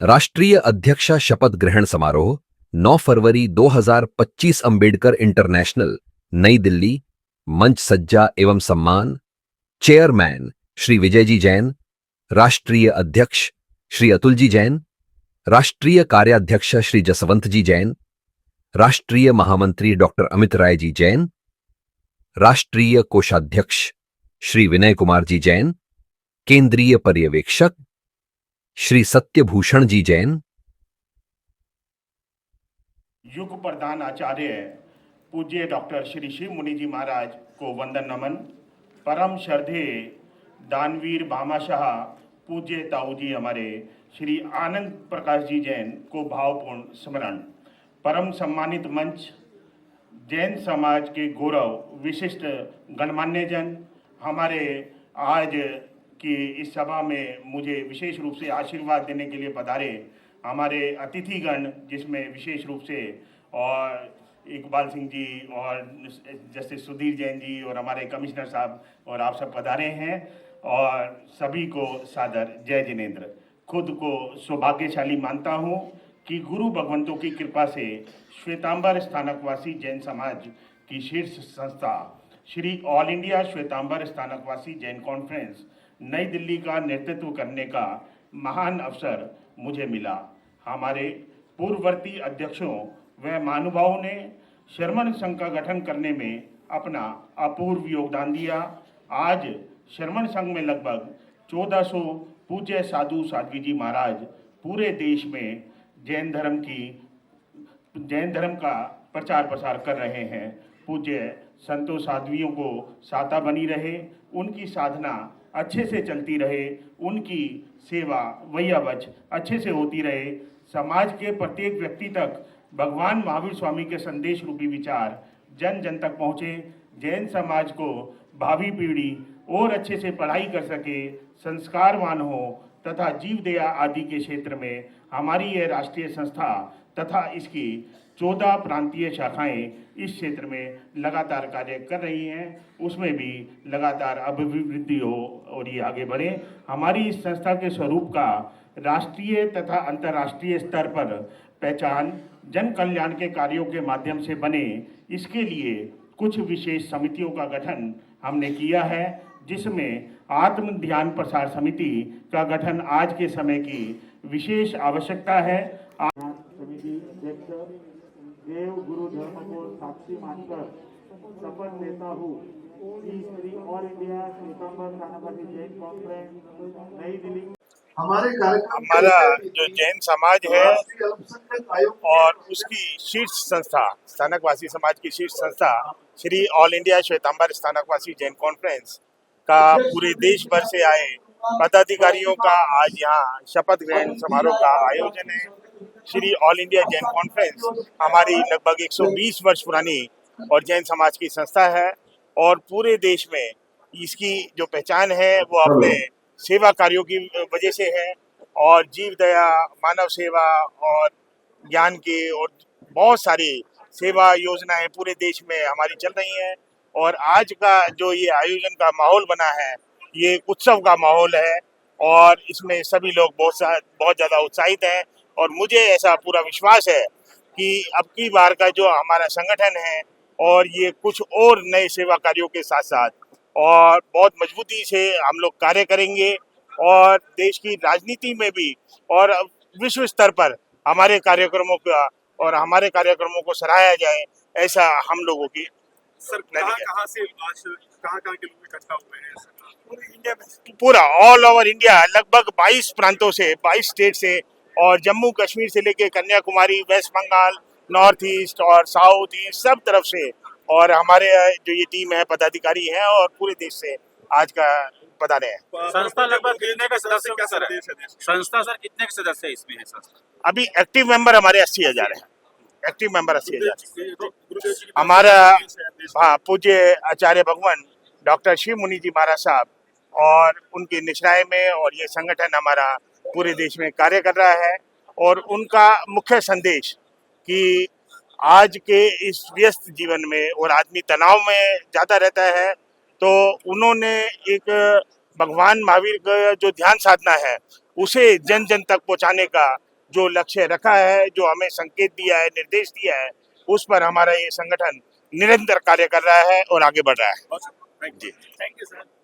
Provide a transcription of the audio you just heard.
राष्ट्रीय अध्यक्षा शपथ ग्रहण समारोह 9 फरवरी 2025 अंबेडकर इंटरनेशनल, नई दिल्ली। मंच सज्जा एवं सम्मान। चेयरमैन श्री विजयजी जैन, राष्ट्रीय अध्यक्ष श्री अतुलजी जैन, राष्ट्रीय कार्याध्यक्ष श्री जसवंतजी जैन, राष्ट्रीय महामंत्री डॉक्टर अमित राय जी जैन, राष्ट्रीय कोषाध्यक्ष श्री विनय कुमार जी जैन, केंद्रीय पर्यवेक्षक श्री सत्यभूषण जी जैन, युग प्रधान आचार्य पूज्य डॉक्टर श्री शिव मुनि जी महाराज को वंदन नमन। परम श्रद्धेय दानवीर भामाशाह पूज्य ताऊ जी हमारे श्री आनंद प्रकाश जी जैन को भावपूर्ण स्मरण। परम सम्मानित मंच, जैन समाज के गौरव विशिष्ट गणमान्य जन, हमारे आज की इस सभा में मुझे विशेष रूप से आशीर्वाद देने के लिए पधारे हमारे अतिथिगण, जिसमें विशेष रूप से और इकबाल सिंह जी और जस्टिस सुधीर जैन जी और हमारे कमिश्नर साहब और आप सब पधारे हैं, और सभी को सादर जय जिनेंद्र। खुद को सौभाग्यशाली मानता हूँ कि गुरु भगवंतों की कृपा से श्वेतांबर स्थानकवासी जैन समाज की शीर्ष संस्था Shri all India Shwetambar Sthanakvasi Jain conference New Delhi का नेतृत्व करने का महान अवसर मुझे मिला। हमारे पूर्ववर्ती अध्यक्षों व महानुभावों ने शरमन संघ का गठन करने में अपना अपूर्व योगदान दिया। आज शरमन संघ में लगभग 1400 पूज्य साधु साध्वी जी महाराज पूरे देश में जैन धर्म का प्रचार प्रसार कर रहे हैं। पूज्य संतों साध्वियों को साता बनी रहे, उनकी साधना अच्छे से चलती रहे, उनकी सेवा वैयावच अच्छे से होती रहे, समाज के प्रत्येक व्यक्ति तक भगवान महावीर स्वामी के संदेश रूपी विचार जन जन तक पहुँचे, जैन समाज को भावी पीढ़ी और अच्छे से पढ़ाई कर सके, संस्कारवान हो तथा जीव दया आदि के क्षेत्र में हमारी यह राष्ट्रीय संस्था तथा इसकी 14 प्रांतीय शाखाएं इस क्षेत्र में लगातार कार्य कर रही हैं, उसमें भी लगातार अभिवृद्धि हो और ये आगे बढ़े। हमारी इस संस्था के स्वरूप का राष्ट्रीय तथा अंतर्राष्ट्रीय स्तर पर पहचान जन कल्याण के कार्यों के माध्यम से बने, इसके लिए कुछ विशेष समितियों का गठन हमने किया है, जिसमें आत्म ध्यान प्रसार समिति का गठन आज के समय की विशेष आवश्यकता है। समिति अध्यक्ष देव गुरु धर्म को साक्षी मानकर शपथ लेता हूँ कि Shri all India Shwetambar Sthanakvasi Jain conference New Delhi हमारा जो जैन समाज है और उसकी शीर्ष संस्था स्थानकवासी समाज की शीर्ष संस्था Shri all India Shwetambar Sthanakvasi Jain conference का पूरे देश भर से आए पदाधिकारियों का आज यहाँ शपथ ग्रहण समारोह का आयोजन है। Shri all India Jain conference हमारी लगभग 120 वर्ष पुरानी और जैन समाज की संस्था है, और पूरे देश में इसकी जो पहचान है वो अपने सेवा कार्यों की वजह से है, और जीव दया, मानव सेवा और ज्ञान की और बहुत सारी सेवा योजनाएं पूरे देश में हमारी चल रही हैं। और आज का जो ये आयोजन का माहौल बना है, ये उत्सव का माहौल है, और इसमें सभी लोग बहुत ज़्यादा उत्साहित हैं, और मुझे ऐसा पूरा विश्वास है कि अब की बार का जो हमारा संगठन है और ये कुछ और नए सेवा कार्यों के साथ साथ और बहुत मजबूती से हम लोग कार्य करेंगे, और देश की राजनीति में भी और विश्व स्तर पर हमारे कार्यक्रमों को सराहा जाए, ऐसा हम लोगों की। सर कहाँ से आज कहाँ के लोग इकट्ठा हुए हैं? पूरे इंडिया में, पूरा ऑल ओवर इंडिया, लगभग 22 प्रांतों से, 22 स्टेट से, और जम्मू कश्मीर से लेके Kanyakumari, west Bengal, north east और साउथ ईस्ट, सब तरफ से, और हमारे जो ये टीम है पदाधिकारी हैं और पूरे देश से आज का पधारे हैं। संस्था लगभग कितने का सदस्य क्या सर है? संस्था सर कितने के सदस्य इसमें है संस्था? अभी एक्टिव मेंबर हमारे 80,000 है। Active member 80,000। हमारा पूज्य आचार्य भगवान डॉक्टर शिव मुनि जी महाराज साहब और उनके निश्राय में, और ये संगठन हमारा पूरे देश में कार्य कर रहा है, और उनका मुख्य संदेश कि आज के इस व्यस्त जीवन में और आदमी तनाव में ज़्यादा रहता है, तो उन्होंने एक भगवान महावीर का जो ध्यान साधना है उसे जन जन तक पहुंचाने का जो लक्ष्य रखा है, जो हमें संकेत दिया है, निर्देश दिया है, उस पर हमारा ये संगठन निरंतर कार्य कर रहा है और आगे बढ़ रहा है। Thank you sir.